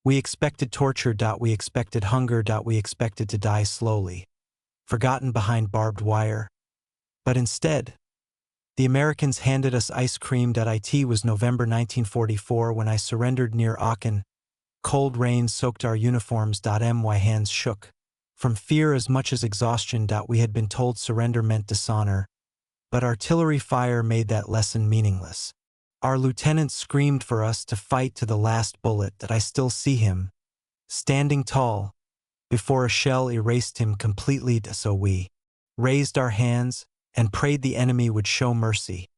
We expected torture. We expected hunger. We expected to die slowly, forgotten behind barbed wire. But instead, the Americans handed us ice cream. It was November 1944 when I surrendered near Aachen. Cold rain soaked our uniforms. My hands shook from fear as much as exhaustion. We had been told surrender meant dishonor, but artillery fire made that lesson meaningless. Our lieutenant screamed for us to fight to the last bullet. I still see him, standing tall, before a shell erased him completely. So we raised our hands and prayed the enemy would show mercy.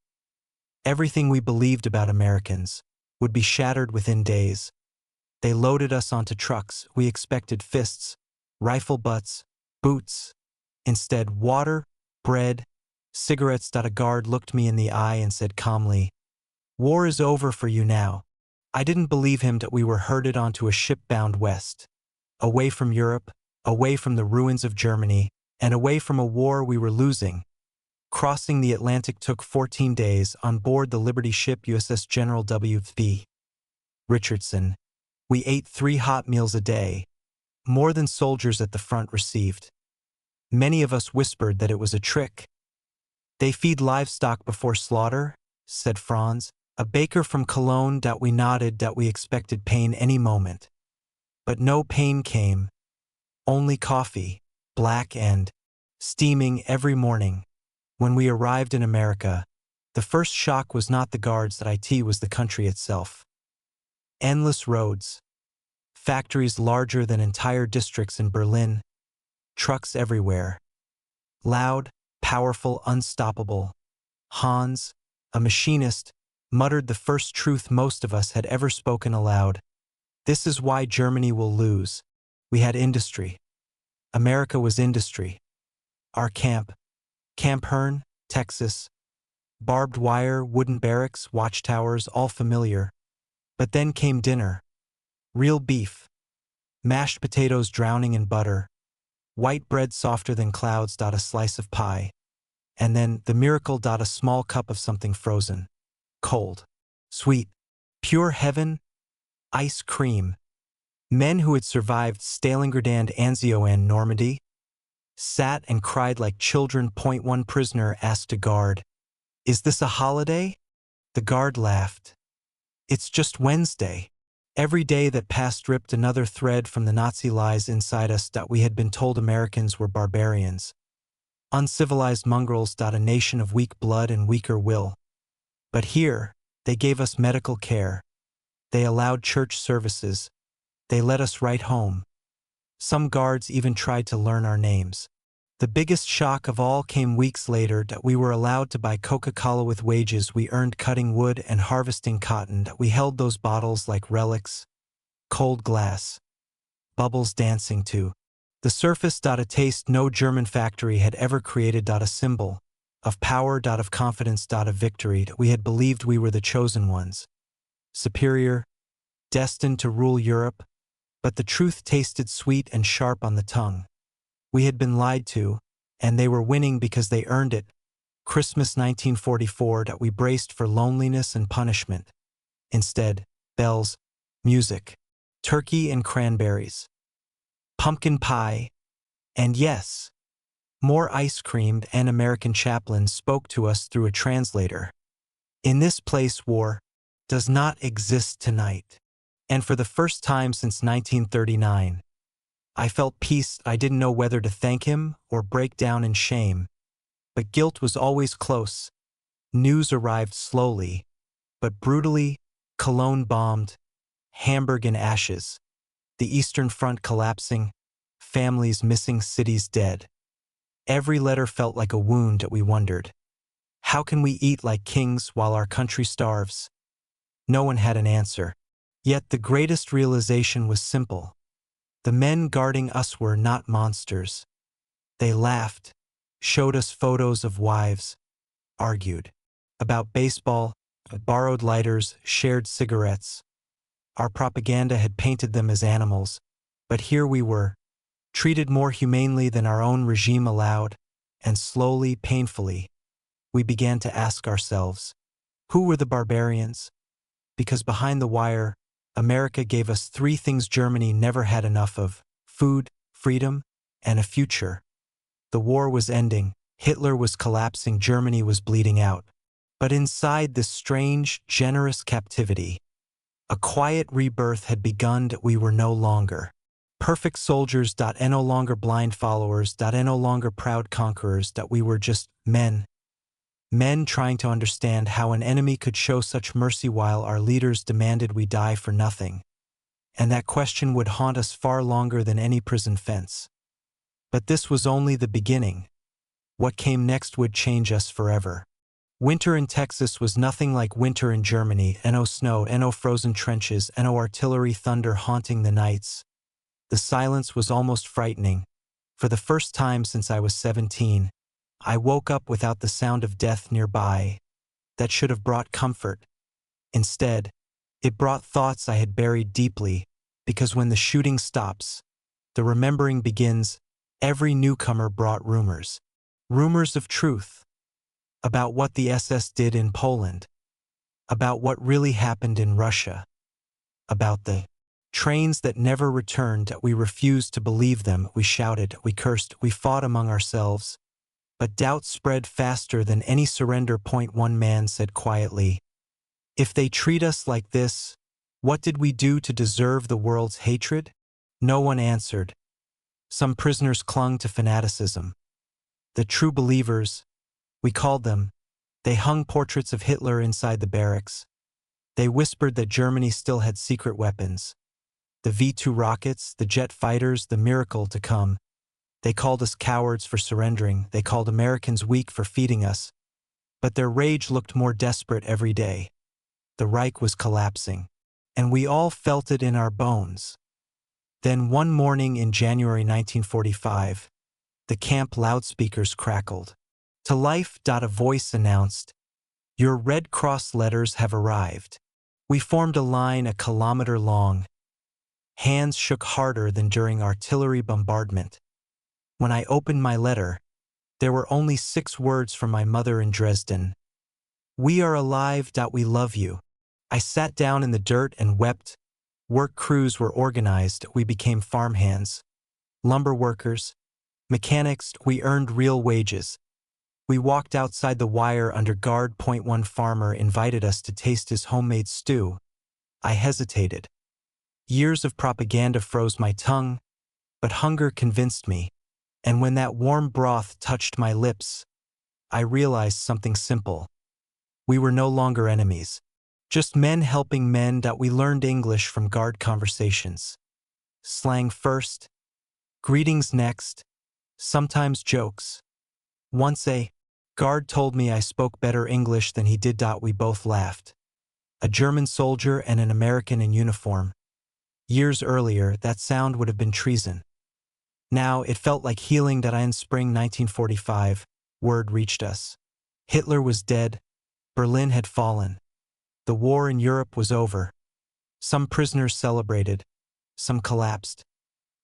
Everything we believed about Americans would be shattered within days. They loaded us onto trucks. We expected fists, rifle butts, boots. Instead, water, bread, cigarettes. A guard looked me in the eye and said calmly, "War is over for you now." I didn't believe him. We were herded onto a ship bound west, away from Europe, away from the ruins of Germany, and away from a war we were losing. Crossing the Atlantic took 14 days on board the Liberty ship USS General W.B. Richardson. We ate 3 hot meals a day, more than soldiers at the front received. Many of us whispered that it was a trick. "They feed livestock before slaughter," said Franz, a baker from Cologne. We nodded. We expected pain any moment. But no pain came. Only coffee, black and steaming every morning. When we arrived in America, the first shock was not the guards. It was the country itself. Endless roads, factories larger than entire districts in Berlin, trucks everywhere. Loud, powerful, unstoppable. Hans, a machinist, muttered the first truth most of us had ever spoken aloud. "This is why Germany will lose. We had industry. America was industry." Our camp, Camp Hearn, Texas. Barbed wire, wooden barracks, watchtowers, all familiar. But then came dinner. Real beef. Mashed potatoes drowning in butter. White bread softer than clouds. A slice of pie. And then the miracle. A small cup of something frozen. Cold. Sweet. Pure heaven. Ice cream. Men who had survived Stalingrad, Anzio, and Normandy sat and cried like children. One prisoner asked a guard, "Is this a holiday?" The guard laughed. "It's just Wednesday." Every day that passed ripped another thread from the Nazi lies inside us. We had been told Americans were barbarians, uncivilized mongrels. A nation of weak blood and weaker will. But here, they gave us medical care. They allowed church services. They let us write home. Some guards even tried to learn our names. The biggest shock of all came weeks later. We were allowed to buy Coca-Cola with wages we earned cutting wood and harvesting cotton. We held those bottles like relics. Cold glass. Bubbles dancing to the surface. A taste no German factory had ever created. A symbol of power. Of confidence. Of victory. We had believed we were the chosen ones. Superior. Destined to rule Europe. But the truth tasted sweet and sharp on the tongue. We had been lied to, and they were winning because they earned it. Christmas 1944. We braced for loneliness and punishment. Instead, bells, music, turkey and cranberries, pumpkin pie, and yes, more ice cream. An American chaplain spoke to us through a translator. "In this place, war does not exist tonight." And for the first time since 1939, I felt peace. I didn't know whether to thank him or break down in shame. But guilt was always close. News arrived slowly, but brutally. Cologne bombed, Hamburg in ashes, the Eastern Front collapsing, families missing, cities dead. Every letter felt like a wound. We wondered, how can we eat like kings while our country starves? No one had an answer. Yet the greatest realization was simple. The men guarding us were not monsters. They laughed, showed us photos of wives, argued about baseball, borrowed lighters, shared cigarettes. Our propaganda had painted them as animals, but here we were, treated more humanely than our own regime allowed, and slowly, painfully, we began to ask ourselves, who were the barbarians? Because behind the wire, America gave us three things Germany never had enough of: food, freedom, and a future. The war was ending, Hitler was collapsing, Germany was bleeding out. But inside this strange, generous captivity, a quiet rebirth had begun. That we were no longer perfect soldiers, and no longer blind followers, and no longer proud conquerors, that we were just men. Men trying to understand how an enemy could show such mercy while our leaders demanded we die for nothing. And that question would haunt us far longer than any prison fence. But this was only the beginning. What came next would change us forever. Winter in Texas was nothing like winter in Germany. No snow, no frozen trenches, no artillery thunder haunting the nights. The silence was almost frightening. For the first time since I was 17, I woke up without the sound of death nearby. That should have brought comfort. Instead, it brought thoughts I had buried deeply, because when the shooting stops, the remembering begins. Every newcomer brought rumors. Rumors of truth. About what the SS did in Poland. About what really happened in Russia. About the trains that never returned. We refused to believe them. We shouted, we cursed, we fought among ourselves. But doubt spread faster than any surrender. One man said quietly, "If they treat us like this, what did we do to deserve the world's hatred?" No one answered. Some prisoners clung to fanaticism. The true believers, we called them, they hung portraits of Hitler inside the barracks. They whispered that Germany still had secret weapons. The V-2 rockets, the jet fighters, the miracle to come. They called us cowards for surrendering. They called Americans weak for feeding us. But their rage looked more desperate every day. The Reich was collapsing, and we all felt it in our bones. Then one morning in January 1945, the camp loudspeakers crackled. To life. A voice announced, "Your Red Cross letters have arrived." We formed a line 1 kilometer long. Hands shook harder than during artillery bombardment. When I opened my letter, there were only 6 words from my mother in Dresden. "We are alive. We love you." I sat down in the dirt and wept. Work crews were organized. We became farmhands, lumber workers, mechanics. We earned real wages. We walked outside the wire under guard. One farmer invited us to taste his homemade stew. I hesitated. Years of propaganda froze my tongue, but hunger convinced me. And when that warm broth touched my lips, I realized something simple. We were no longer enemies, just men helping men. We learned English from guard conversations. Slang first, greetings next, sometimes jokes. Once a guard told me I spoke better English than he did. We both laughed. A German soldier and an American in uniform. Years earlier, that sound would have been treason. Now it felt like healing. In spring 1945, word reached us. Hitler was dead. Berlin had fallen. The war in Europe was over. Some prisoners celebrated. Some collapsed.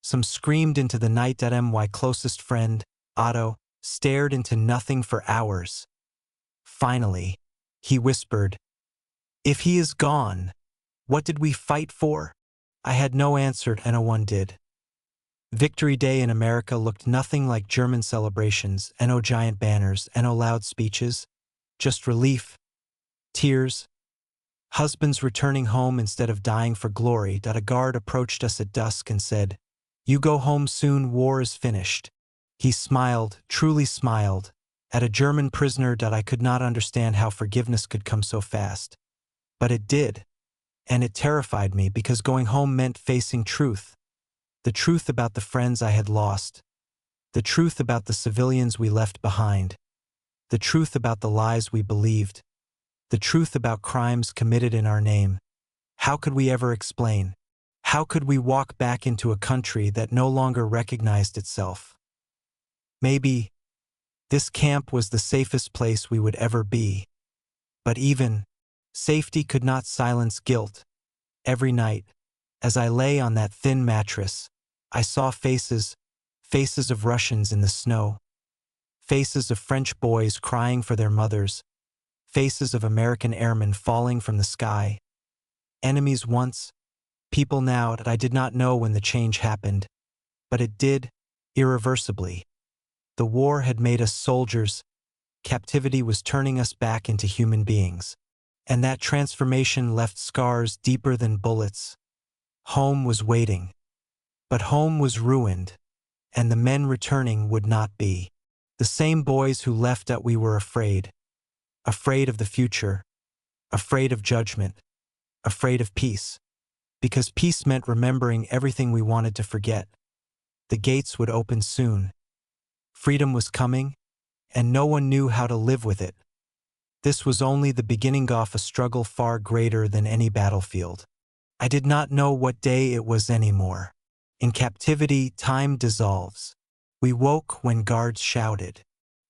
Some screamed into the night. My closest friend, Otto, stared into nothing for hours. Finally, he whispered, "If he is gone, what did we fight for?" I had no answer, and no one did. Victory Day in America looked nothing like German celebrations. No giant banners, no loud speeches. Just relief, tears, husbands returning home instead of dying for glory. A guard approached us at dusk and said, "You go home soon. War is finished." He smiled, truly smiled, at a German prisoner. I could not understand how forgiveness could come so fast. But it did, and it terrified me because going home meant facing truth. The truth about the friends I had lost. The truth about the civilians we left behind. The truth about the lies we believed. The truth about crimes committed in our name. How could we ever explain? How could we walk back into a country that no longer recognized itself? Maybe this camp was the safest place we would ever be. But even safety could not silence guilt. Every night, as I lay on that thin mattress, I saw faces of Russians in the snow, faces of French boys crying for their mothers, faces of American airmen falling from the sky. Enemies once, people now that I did not know when the change happened, but it did, irreversibly. The war had made us soldiers, captivity was turning us back into human beings. And that transformation left scars deeper than bullets. Home was waiting. But home was ruined, and the men returning would not be. The same boys who left that we were afraid. Afraid of the future. Afraid of judgment. Afraid of peace. Because peace meant remembering everything we wanted to forget. The gates would open soon. Freedom was coming, and no one knew how to live with it. This was only the beginning of a struggle far greater than any battlefield. I did not know what day it was anymore. In captivity, time dissolves. We woke when guards shouted.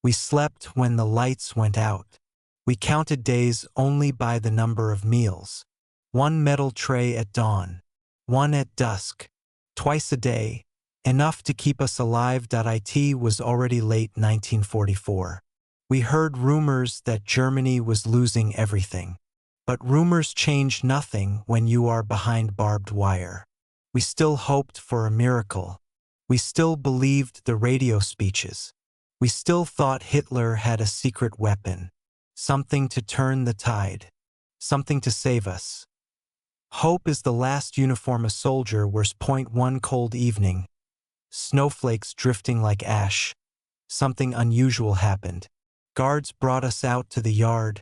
We slept when the lights went out. We counted days only by the number of meals. One metal tray at dawn. One at dusk. Twice a day. Enough to keep us alive. It was already late 1944. We heard rumors that Germany was losing everything. But rumors change nothing when you are behind barbed wire. We still hoped for a miracle. We still believed the radio speeches. We still thought Hitler had a secret weapon. Something to turn the tide. Something to save us. Hope is the last uniform a soldier wears. One cold evening. Snowflakes drifting like ash. Something unusual happened. Guards brought us out to the yard.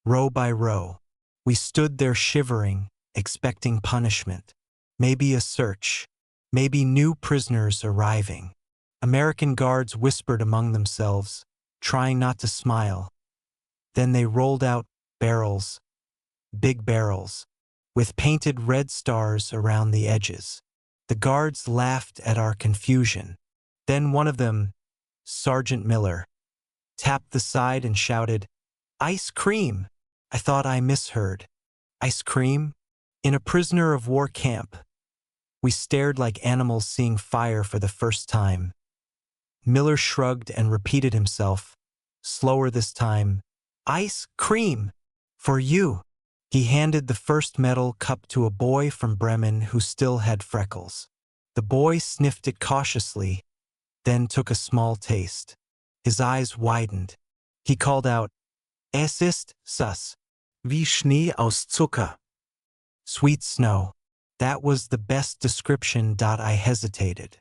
Row by row. We stood there shivering, expecting punishment. Maybe a search. Maybe new prisoners arriving. American guards whispered among themselves, trying not to smile. Then they rolled out barrels. Big barrels. With painted red stars around the edges. The guards laughed at our confusion. Then one of them, Sergeant Miller, tapped the side and shouted, "Ice cream!" I thought I misheard. Ice cream? In a prisoner of war camp. We stared like animals seeing fire for the first time. Miller shrugged and repeated himself, slower this time, "Ice cream! For you!" He handed the first metal cup to a boy from Bremen who still had freckles. The boy sniffed it cautiously, then took a small taste. His eyes widened. He called out, "Es ist süß, wie Schnee aus Zucker." Sweet snow. That was the best description. I hesitated.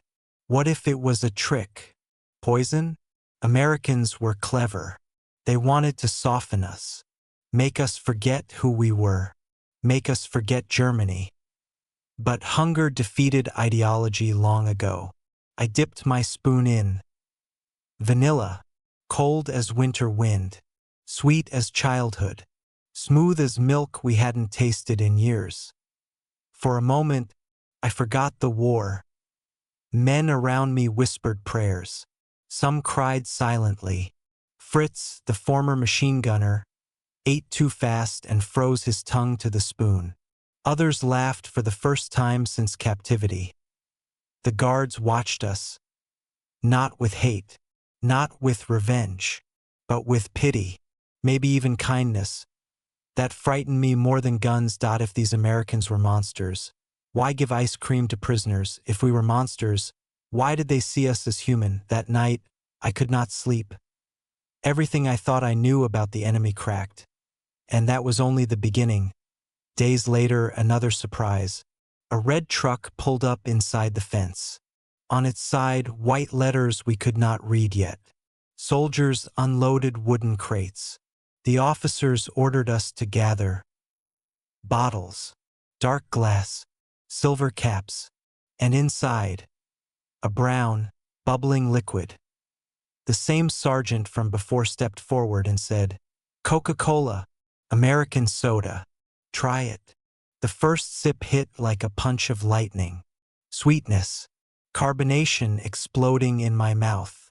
What if it was a trick? Poison? Americans were clever. They wanted to soften us. Make us forget who we were. Make us forget Germany. But hunger defeated ideology long ago. I dipped my spoon in. Vanilla. Cold as winter wind. Sweet as childhood. Smooth as milk we hadn't tasted in years. For a moment, I forgot the war. Men around me whispered prayers. Some cried silently. Fritz, the former machine gunner, ate too fast and froze his tongue to the spoon. Others laughed for the first time since captivity. The guards watched us. Not with hate, not with revenge, but with pity, maybe even kindness. That frightened me more than guns. If these Americans were monsters, why give ice cream to prisoners? If we were monsters, why did they see us as human? That night, I could not sleep. Everything I thought I knew about the enemy cracked. And that was only the beginning. Days later, another surprise. A red truck pulled up inside the fence. On its side, white letters we could not read yet. Soldiers unloaded wooden crates. The officers ordered us to gather. Bottles, dark glass, silver caps, and inside, a brown, bubbling liquid. The same sergeant from before stepped forward and said, "Coca-Cola, American soda. Try it." The first sip hit like a punch of lightning. Sweetness, carbonation exploding in my mouth.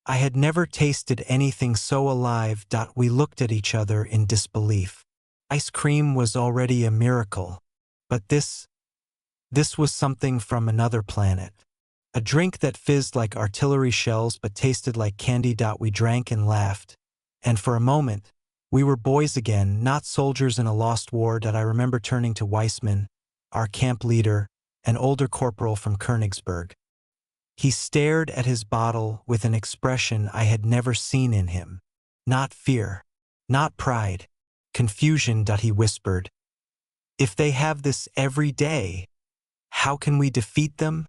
I had never tasted anything so alive. We looked at each other in disbelief. Ice cream was already a miracle. But this was something from another planet. A drink that fizzed like artillery shells but tasted like candy. We drank and laughed. And for a moment, we were boys again, not soldiers in a lost war. I remember turning to Weissman. our camp leader, an older corporal from Königsberg. He stared at his bottle with an expression I had never seen in him. Not fear, not pride, confusion. He whispered, "If they have this every day, how can we defeat them?"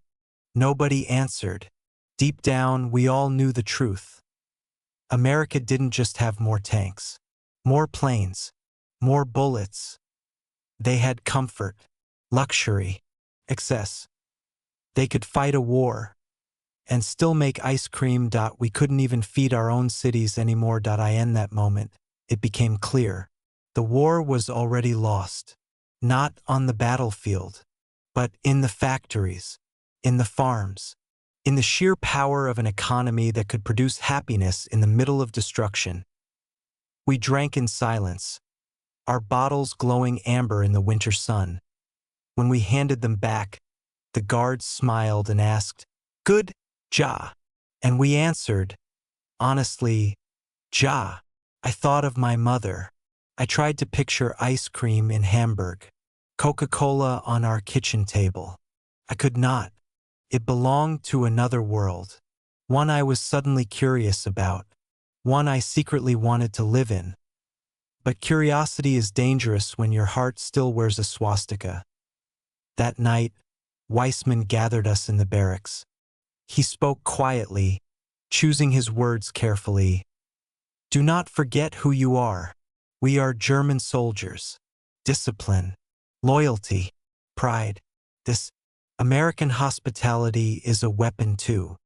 Nobody answered. Deep down, we all knew the truth. America didn't just have more tanks, more planes, more bullets. They had comfort, luxury, excess. They could fight a war and still make ice cream. We couldn't even feed our own cities anymore. In that moment, it became clear. The war was already lost, not on the battlefield, but in the factories, in the farms, in the sheer power of an economy that could produce happiness in the middle of destruction. We drank in silence, our bottles glowing amber in the winter sun. When we handed them back, the guards smiled and asked, "Good, Ja?" And we answered, honestly, "Ja." I thought of my mother. I tried to picture ice cream in Hamburg, Coca-Cola on our kitchen table. I could not. It belonged to another world, one I was suddenly curious about, one I secretly wanted to live in. But curiosity is dangerous when your heart still wears a swastika. That night, Weissman gathered us in the barracks. He spoke quietly, choosing his words carefully. "Do not forget who you are. We are German soldiers. Discipline, loyalty, pride. This American hospitality is a weapon too."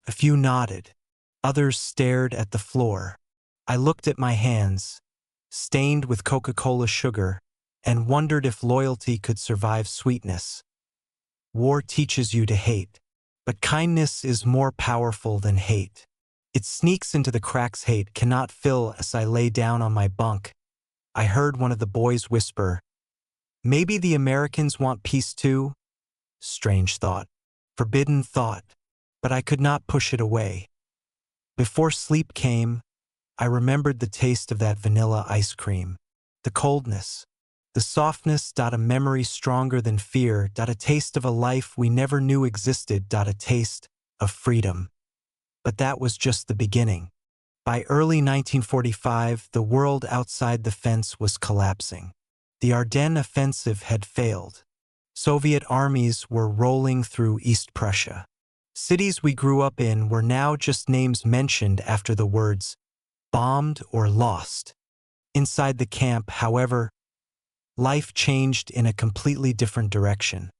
A few nodded. Others stared at the floor. I looked at my hands, stained with Coca-Cola sugar, and wondered if loyalty could survive sweetness. War teaches you to hate, but kindness is more powerful than hate. It sneaks into the cracks hate cannot fill. As I lay down on my bunk, I heard one of the boys whisper, "Maybe the Americans want peace too?" Strange thought, forbidden thought, but I could not push it away. Before sleep came, I remembered the taste of that vanilla ice cream, the coldness, the softness. A memory stronger than fear. A taste of a life we never knew existed. A taste of freedom. But that was just the beginning. By early 1945, the world outside the fence was collapsing. The Ardennes offensive had failed. Soviet armies were rolling through East Prussia. Cities we grew up in were now just names mentioned after the words bombed or lost. Inside the camp, however, life changed in a completely different direction.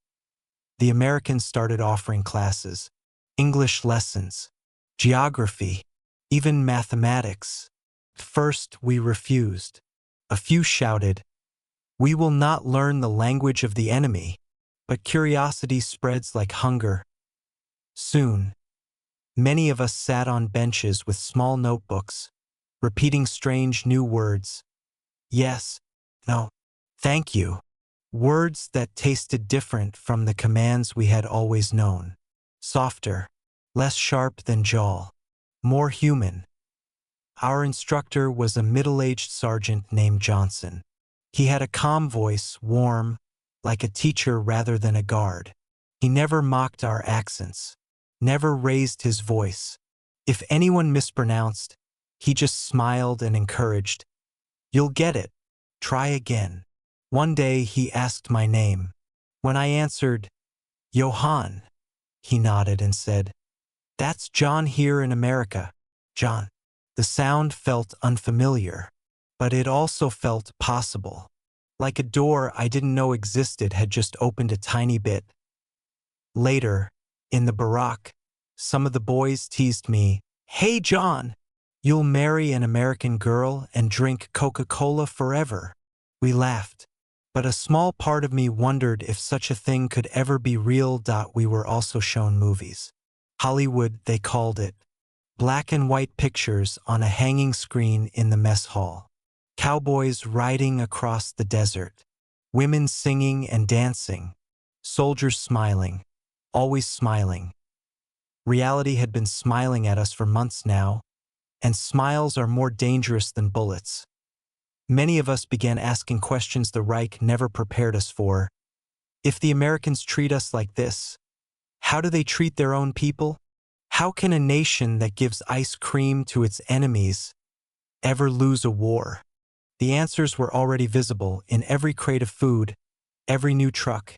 The Americans started offering classes, English lessons, geography, even mathematics. First, we refused. A few shouted, "We will not learn the language of the enemy." But curiosity spreads like hunger. Soon, many of us sat on benches with small notebooks, repeating strange new words. Yes, no, thank you. Words that tasted different from the commands we had always known. Softer, less sharp than jaw, more human. Our instructor was a middle-aged sergeant named Johnson. He had a calm voice, warm, like a teacher rather than a guard. He never mocked our accents, never raised his voice. If anyone mispronounced, he just smiled and encouraged. "You'll get it. Try again." One day he asked my name. When I answered, "Johann," he nodded and said, "That's John here in America, John." The sound felt unfamiliar, but it also felt possible. Like a door I didn't know existed had just opened a tiny bit. Later, in the barrack, some of the boys teased me, "Hey John, you'll marry an American girl and drink Coca-Cola forever." We laughed, but a small part of me wondered if such a thing could ever be real. We were also shown movies. Hollywood, they called it. Black and white pictures on a hanging screen in the mess hall. Cowboys riding across the desert. Women singing and dancing. Soldiers smiling. Always smiling. Reality had been smiling at us for months now, and smiles are more dangerous than bullets. Many of us began asking questions the Reich never prepared us for. If the Americans treat us like this, how do they treat their own people? How can a nation that gives ice cream to its enemies ever lose a war? The answers were already visible in every crate of food, every new truck,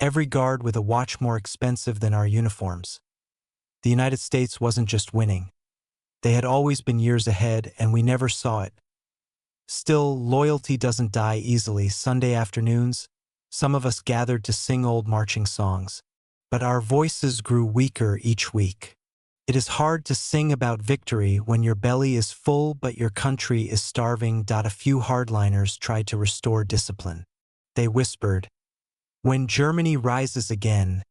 every guard with a watch more expensive than our uniforms. The United States wasn't just winning. They had always been years ahead, and we never saw it. Still, loyalty doesn't die easily. Sunday afternoons, some of us gathered to sing old marching songs, but our voices grew weaker each week. It is hard to sing about victory when your belly is full but your country is starving. A few hardliners tried to restore discipline. They whispered, "When Germany rises again,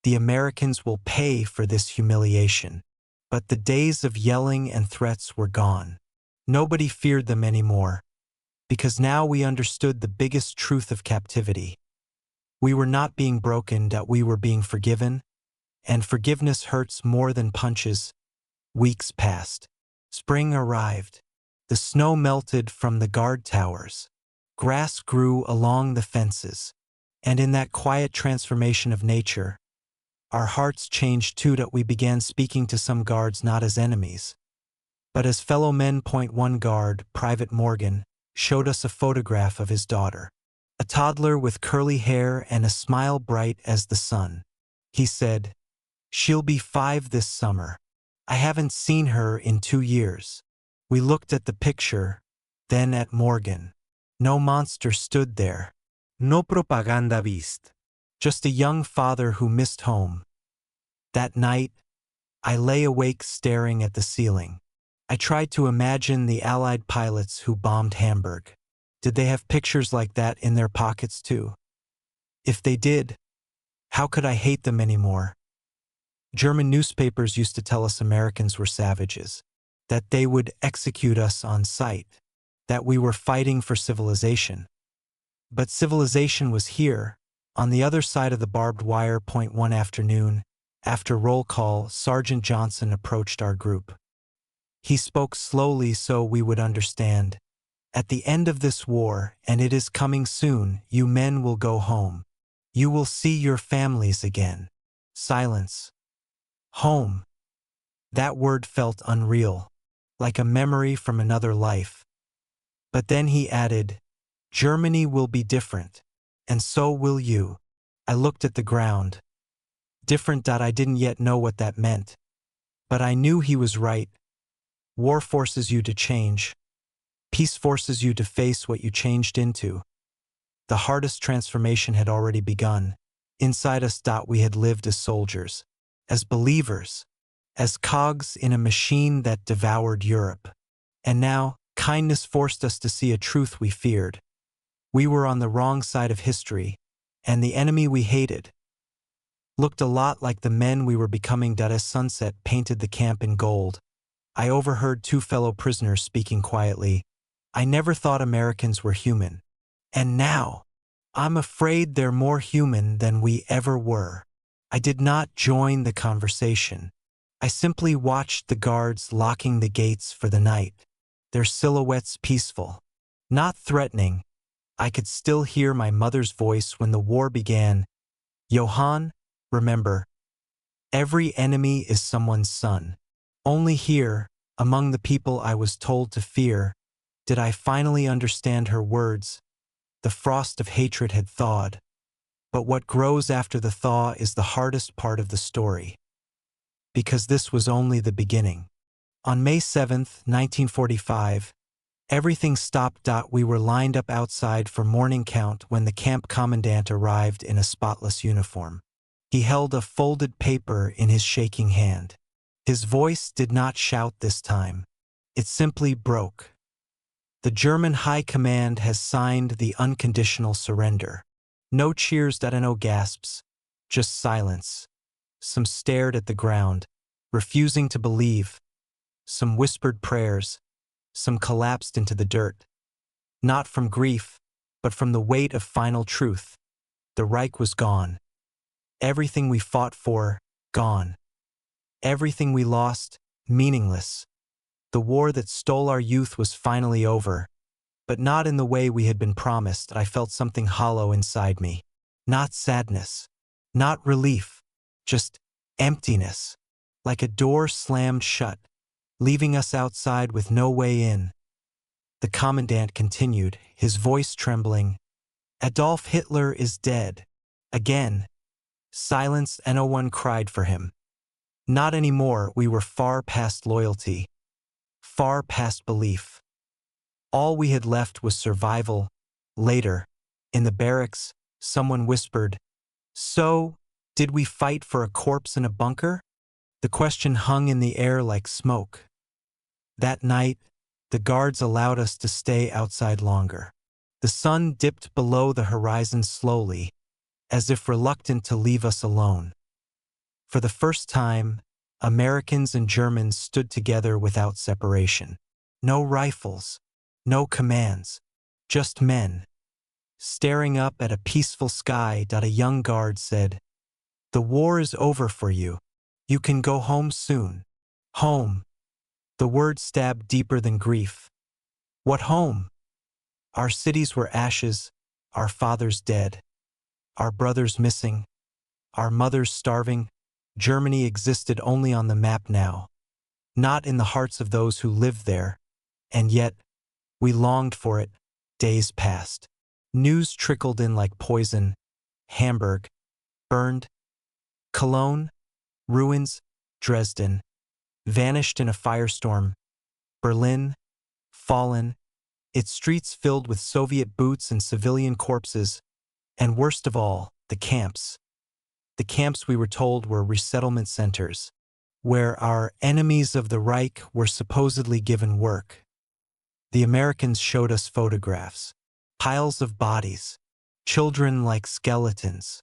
the Americans will pay for this humiliation." But the days of yelling and threats were gone. Nobody feared them anymore, because now we understood the biggest truth of captivity. We were not being broken, that we were being forgiven, and forgiveness hurts more than punches. Weeks passed. Spring arrived. The snow melted from the guard towers. Grass grew along the fences. And in that quiet transformation of nature, our hearts changed too, that we began speaking to some guards not as enemies, but as fellow men. One guard, Private Morgan, showed us a photograph of his daughter, a toddler with curly hair and a smile bright as the sun. He said, "She'll be 5 this summer. I haven't seen her in 2 years." We looked at the picture, then at Morgan. No monster stood there. No propaganda vist. Just a young father who missed home. That night, I lay awake staring at the ceiling. I tried to imagine the Allied pilots who bombed Hamburg. Did they have pictures like that in their pockets too? If they did, how could I hate them anymore? German newspapers used to tell us Americans were savages, that they would execute us on sight, that we were fighting for civilization. But civilization was here, on the other side of the barbed wire. One afternoon, after roll call, Sergeant Johnson approached our group. He spoke slowly so we would understand. "At the end of this war, and it is coming soon, you men will go home. You will see your families again." Silence. Home. That word felt unreal, like a memory from another life. But then he added, "Germany will be different, and so will you." I looked at the ground. Different. I didn't yet know what that meant, but I knew he was right. War forces you to change. Peace forces you to face what you changed into. The hardest transformation had already begun. Inside us. We had lived as soldiers, as believers, as cogs in a machine that devoured Europe. And now, kindness forced us to see a truth we feared. We were on the wrong side of history, and the enemy we hated looked a lot like the men we were becoming. As sunset painted the camp in gold, I overheard 2 fellow prisoners speaking quietly. "I never thought Americans were human. And now, I'm afraid they're more human than we ever were." I did not join the conversation. I simply watched the guards locking the gates for the night, their silhouettes peaceful, not threatening. I could still hear my mother's voice when the war began. "Johann, remember, every enemy is someone's son." Only here, among the people I was told to fear, did I finally understand her words. The frost of hatred had thawed. But what grows after the thaw is the hardest part of the story. Because this was only the beginning. On May 7th, 1945, everything stopped. We were lined up outside for morning count when the camp commandant arrived in a spotless uniform. He held a folded paper in his shaking hand. His voice did not shout this time. It simply broke. "The German High Command has signed the unconditional surrender." No cheers. No gasps. Just silence. Some stared at the ground, refusing to believe. Some whispered prayers. Some collapsed into the dirt. Not from grief, but from the weight of final truth. The Reich was gone. Everything we fought for, gone. Everything we lost, meaningless. The war that stole our youth was finally over, but not in the way we had been promised. I felt something hollow inside me. Not sadness. Not relief. Just emptiness. Like a door slammed shut, leaving us outside with no way in. The commandant continued, his voice trembling. Adolf Hitler is dead. Again. Silence, and no one cried for him. Not anymore. We were far past loyalty. Far past belief. All we had left was survival. Later, in the barracks, someone whispered, "So, did we fight for a corpse in a bunker?" The question hung in the air like smoke. That night, the guards allowed us to stay outside longer. The sun dipped below the horizon slowly, as if reluctant to leave us alone. For the first time, Americans and Germans stood together without separation. No rifles, no commands, just men. Staring up at a peaceful sky, a young guard said, "The war is over for you. You can go home soon." Home. The word stabbed deeper than grief. What home? Our cities were ashes, our fathers dead, our brothers missing, our mothers starving. Germany existed only on the map now, not in the hearts of those who lived there, and yet, we longed for it. Days passed. News trickled in like poison. Hamburg, burned. Cologne, ruins. Dresden, vanished in a firestorm. Berlin, fallen, its streets filled with Soviet boots and civilian corpses, and worst of all, the camps. The camps we were told were resettlement centers, where our enemies of the Reich were supposedly given work. The Americans showed us photographs, piles of bodies, children like skeletons,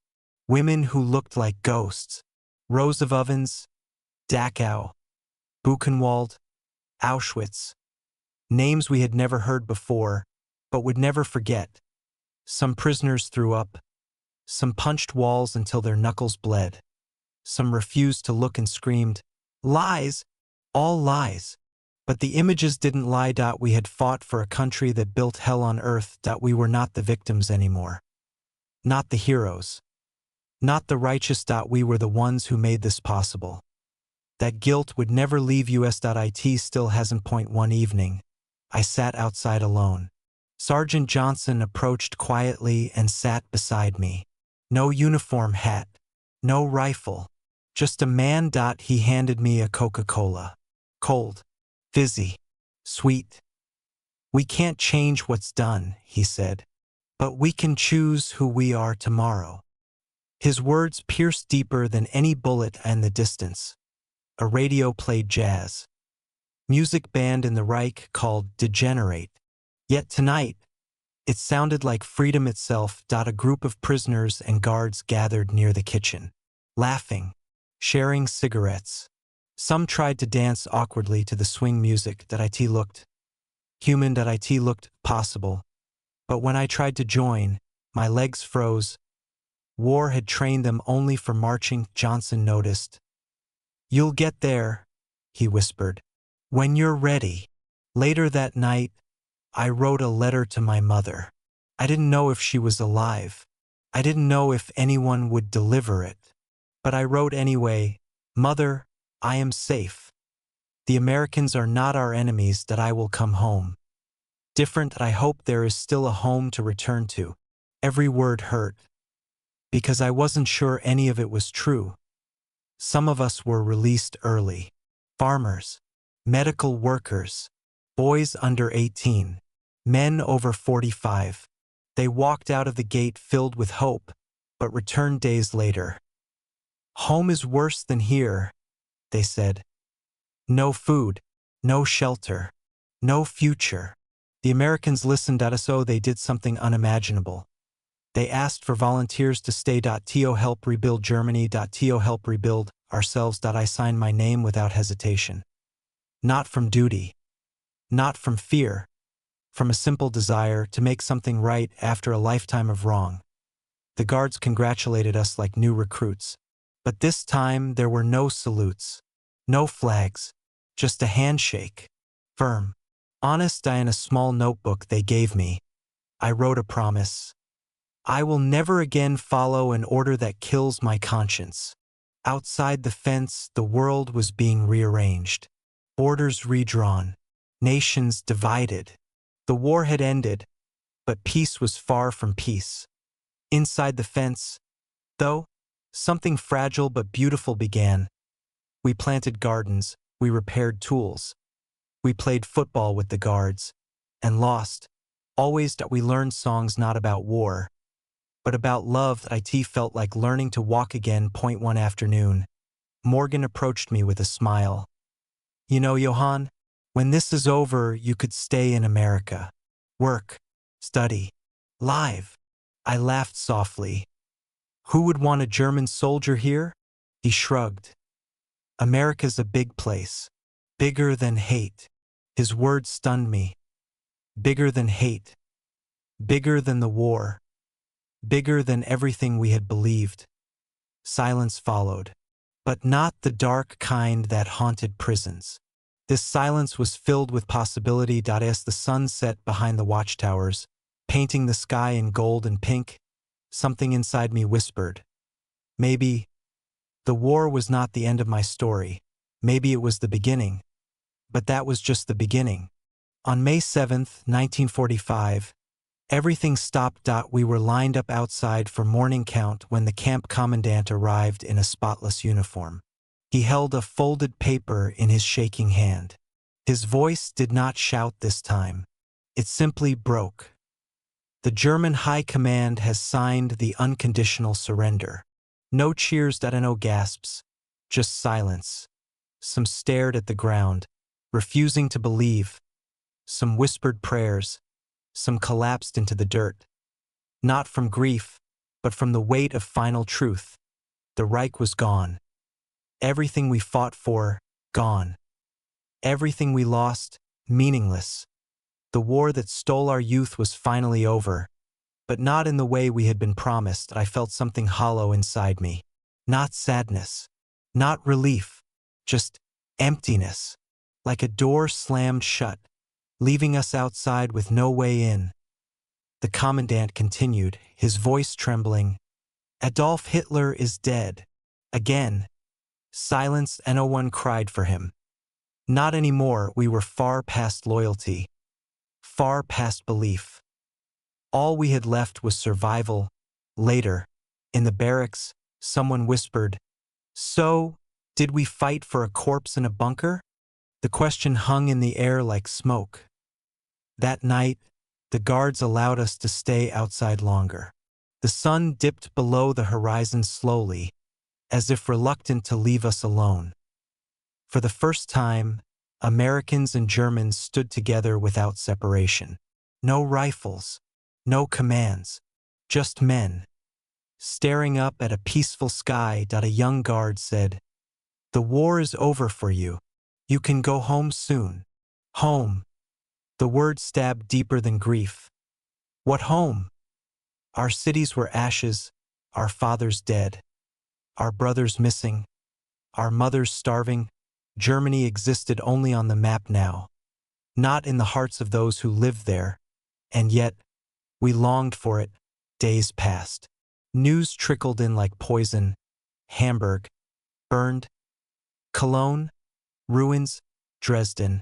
women who looked like ghosts, rows of ovens, Dachau, Buchenwald, Auschwitz. Names we had never heard before, but would never forget. Some prisoners threw up. Some punched walls until their knuckles bled. Some refused to look and screamed, "Lies! All lies!" But the images didn't lie. We had fought for a country that built hell on earth. We were not the victims anymore. Not the heroes. Not the righteous. We were the ones who made this possible. That guilt would never leave us. It still hasn't. One evening, I sat outside alone. Sergeant Johnson approached quietly and sat beside me. No uniform, hat, no rifle, just a man. He handed me a Coca-Cola. Cold, fizzy, sweet. "We can't change what's done," he said, "but we can choose who we are tomorrow." His words pierced deeper than any bullet in the distance. A radio played jazz. Music band in the Reich called Degenerate. Yet tonight, it sounded like freedom itself. A group of prisoners and guards gathered near the kitchen, laughing, sharing cigarettes. Some tried to dance awkwardly to the swing music. It looked human. It looked possible. But when I tried to join, my legs froze. War had trained them only for marching. Johnson noticed. "You'll get there," he whispered, "when you're ready." Later that night, I wrote a letter to my mother. I didn't know if she was alive. I didn't know if anyone would deliver it. But I wrote anyway, "Mother, I am safe. The Americans are not our enemies. I will come home. Different. I hope there is still a home to return to." Every word hurt, because I wasn't sure any of it was true. Some of us were released early. Farmers, medical workers, boys under 18, men over 45. They walked out of the gate filled with hope, but returned days later. "Home is worse than here," they said. "No food, no shelter, no future." The Americans listened at us. They did something unimaginable. They asked for volunteers to stay. To help rebuild Germany. To help rebuild ourselves. I signed my name without hesitation. Not from duty. Not from fear. From a simple desire to make something right after a lifetime of wrong. The guards congratulated us like new recruits. But this time there were no salutes. No flags. Just a handshake. Firm. Honest. In a small notebook they gave me, I wrote a promise. I will never again follow an order that kills my conscience. Outside the fence, the world was being rearranged. Borders redrawn. Nations divided. The war had ended, but peace was far from peace. Inside the fence, though, something fragile but beautiful began. We planted gardens, we repaired tools. We played football with the guards, and lost. Always that we learned songs not about war, but about love. That it felt like learning to walk again. One afternoon, Morgan approached me with a smile. You know, Johann, when this is over, you could stay in America. Work, study, live. I laughed softly. Who would want a German soldier here? He shrugged. America's a big place. Bigger than hate. His words stunned me. Bigger than hate. Bigger than the war. Bigger than everything we had believed. Silence followed, but not the dark kind that haunted prisons. This silence was filled with possibility. As the sun set behind the watchtowers, painting the sky in gold and pink, something inside me whispered. Maybe the war was not the end of my story. Maybe it was the beginning. But that was just the beginning. On May 7th, 1945, everything stopped. We were lined up outside for morning count when the camp commandant arrived in a spotless uniform. He held a folded paper in his shaking hand. His voice did not shout this time. It simply broke. The German High Command has signed the unconditional surrender. No cheers, no gasps, just silence. Some stared at the ground, refusing to believe. Some whispered prayers. Some collapsed into the dirt. Not from grief, but from the weight of final truth. The Reich was gone. Everything we fought for, gone. Everything we lost, meaningless. The war that stole our youth was finally over, but not in the way we had been promised. I felt something hollow inside me. Not sadness, not relief, just emptiness, like a door slammed shut, leaving us outside with no way in. The commandant continued, his voice trembling. Adolf Hitler is dead. Again. Silence, and no one cried for him. Not anymore. We were far past loyalty, far past belief. All we had left was survival. Later, in the barracks, someone whispered, "So, did we fight for a corpse in a bunker?" The question hung in the air like smoke. That night, the guards allowed us to stay outside longer. The sun dipped below the horizon slowly, as if reluctant to leave us alone. For the first time, Americans and Germans stood together without separation. No rifles, no commands, just men. Staring up at a peaceful sky. A young guard said, "The war is over for you. You can go home soon." Home. The word stabbed deeper than grief. What home? Our cities were ashes, our fathers dead, our brothers missing, our mothers starving. Germany existed only on the map now, not in the hearts of those who lived there, and yet, we longed for it. Days passed. News trickled in like poison. Hamburg, burned. Cologne, ruins. Dresden,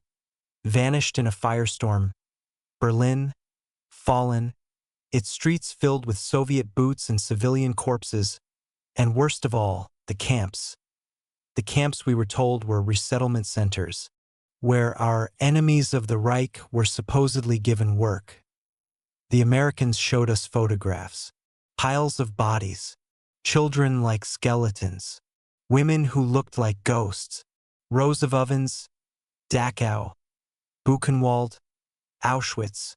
vanished in a firestorm. Berlin, fallen, its streets filled with Soviet boots and civilian corpses. And worst of all, the camps. The camps we were told were resettlement centers, where our enemies of the Reich were supposedly given work. The Americans showed us photographs. Piles of bodies. Children like skeletons. Women who looked like ghosts. Rows of ovens. Dachau. Buchenwald. Auschwitz.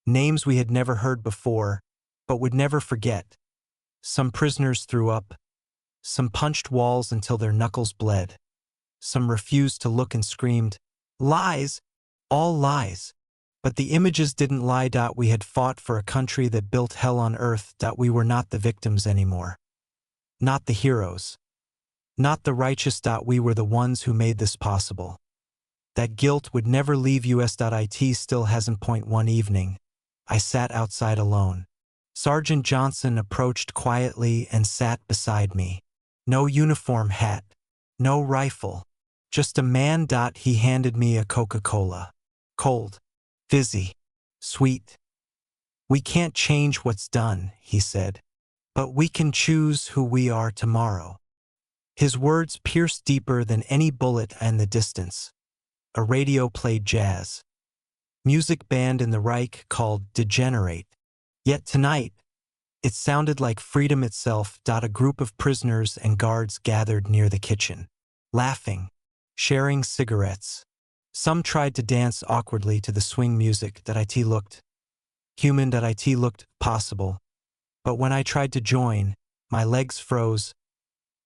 Names we had never heard before, but would never forget. Some prisoners threw up. Some punched walls until their knuckles bled. Some refused to look and screamed, "Lies! All lies!" But the images didn't lie. We had fought for a country that built hell on earth. We were not the victims anymore. Not the heroes. Not the righteous. We were the ones who made this possible. That guilt would never leave us. It still hasn't. One evening, I sat outside alone. Sergeant Johnson approached quietly and sat beside me. No uniform hat, no rifle, just a man. He handed me a Coca-Cola. Cold, fizzy, sweet. "We can't change what's done," he said, "but we can choose who we are tomorrow." His words pierced deeper than any bullet in the distance. A radio played jazz. Music band in the Reich called Degenerate. Yet tonight, it sounded like freedom itself. A group of prisoners and guards gathered near the kitchen, laughing, sharing cigarettes. Some tried to dance awkwardly to the swing music. It looked human. It looked possible. But when I tried to join, my legs froze.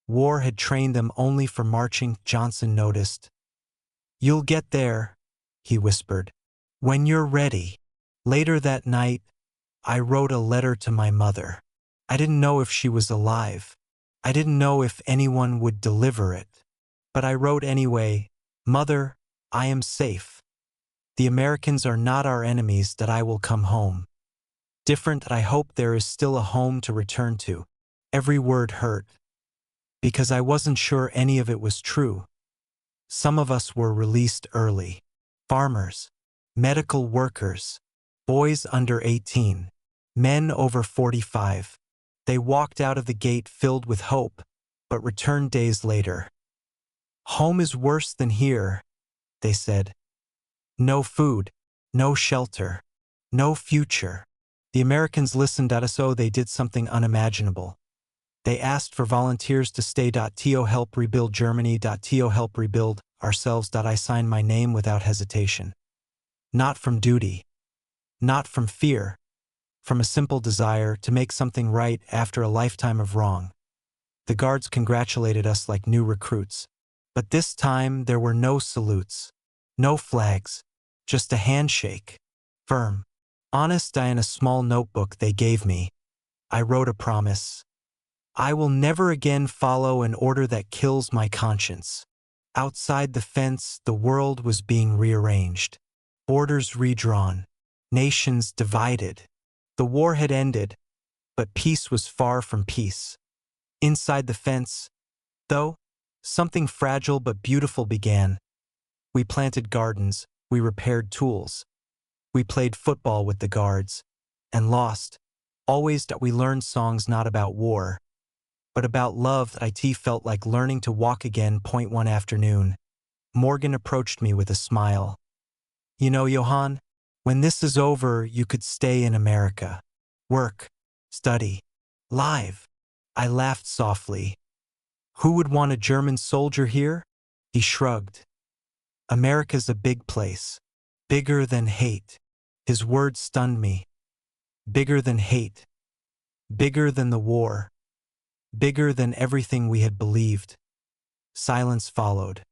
War had trained them only for marching. Johnson noticed. "You'll get there," he whispered, "when you're ready." Later that night, I wrote a letter to my mother. I didn't know if she was alive. I didn't know if anyone would deliver it. But I wrote anyway, "Mother, I am safe. The Americans are not our enemies. I will come home. Different. I hope there is still a home to return to." Every word hurt, because I wasn't sure any of it was true. Some of us were released early. Farmers, medical workers, boys under 18, men over 45. They walked out of the gate filled with hope, but returned days later. "Home is worse than here," they said. "No food, no shelter, no future." The Americans listened to us, so they did something unimaginable. They asked for volunteers to stay. To help rebuild Germany. To help rebuild ourselves. I signed my name without hesitation. Not from duty, not from fear, from a simple desire to make something right after a lifetime of wrong. The guards congratulated us like new recruits. But this time there were no salutes, no flags, just a handshake. Firm, honest. In a small notebook they gave me, I wrote a promise. "I will never again follow an order that kills my conscience." Outside the fence, the world was being rearranged. Borders redrawn. Nations divided. The war had ended, but peace was far from peace. Inside the fence, though, something fragile but beautiful began. We planted gardens, we repaired tools. We played football with the guards, and lost. Always we learned songs not about war, but about love. It felt like learning to walk again. One afternoon, Morgan approached me with a smile. "You know, Johann, when this is over, you could stay in America. Work, study, live." I laughed softly. "Who would want a German soldier here?" He shrugged. "America's a big place. Bigger than hate." His words stunned me. Bigger than hate. Bigger than the war. Bigger than everything we had believed. Silence followed.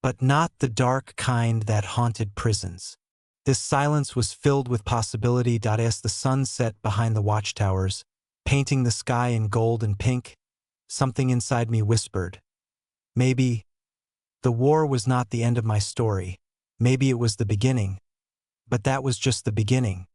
But not the dark kind that haunted prisons. This silence was filled with possibility. As the sun set behind the watchtowers, painting the sky in gold and pink, something inside me whispered, maybe the war was not the end of my story. Maybe it was the beginning. But that was just the beginning.